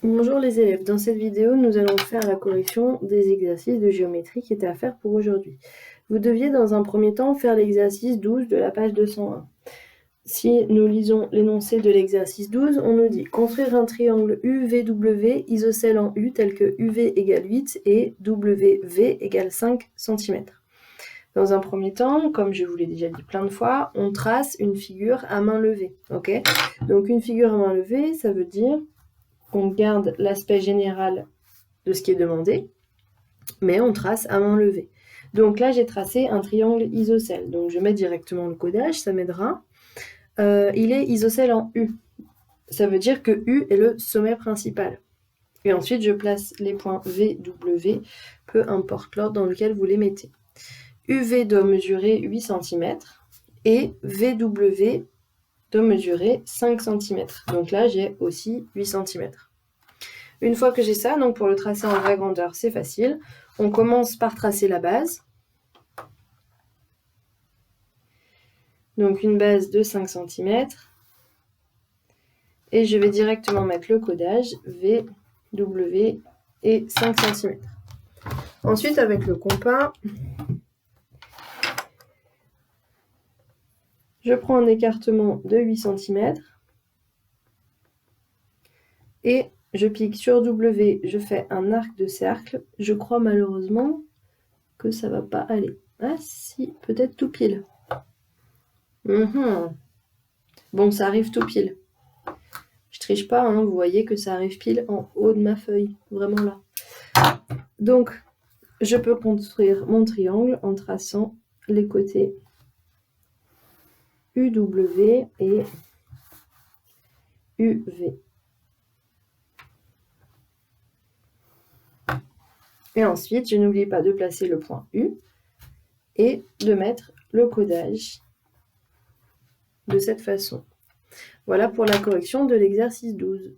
Bonjour les élèves, dans cette vidéo nous allons faire la correction des exercices de géométrie qui étaient à faire pour aujourd'hui. Vous deviez dans un premier temps faire l'exercice 12 de la page 201. Si nous lisons l'énoncé de l'exercice 12, on nous dit construire un triangle UVW isocèle en U tel que UV égale 8 et WV égale 5 cm. Dans un premier temps, comme je vous l'ai déjà dit plein de fois, on trace une figure à main levée. Okay, donc une figure à main levée, ça veut dire qu'on garde l'aspect général de ce qui est demandé, mais on trace à main levée. Donc là, j'ai tracé un triangle isocèle. Donc je mets directement le codage, ça m'aidera. Il est isocèle en U. Ça veut dire que U est le sommet principal. Et ensuite, je place les points V, W, peu importe l'ordre dans lequel vous les mettez. UV doit mesurer 8 cm et VW doit mesurer 5 cm. Donc là, j'ai aussi 8 cm. Une fois que j'ai ça, donc pour le tracer en vraie grandeur, c'est facile. On commence par tracer la base. Donc une base de 5 cm. Et je vais directement mettre le codage V, W et 5 cm. Ensuite, avec le compas, je prends un écartement de 8 cm. Et je pique sur W, je fais un arc de cercle. Je crois malheureusement que ça va pas aller. Ah si, peut-être tout pile. Bon, ça arrive tout pile. Je triche pas, hein, vous voyez que ça arrive pile en haut de ma feuille, vraiment là. Donc, je peux construire mon triangle en traçant les côtés UW et UV. Et ensuite, je n'oublie pas de placer le point U et de mettre le codage de cette façon. Voilà pour la correction de l'exercice 12.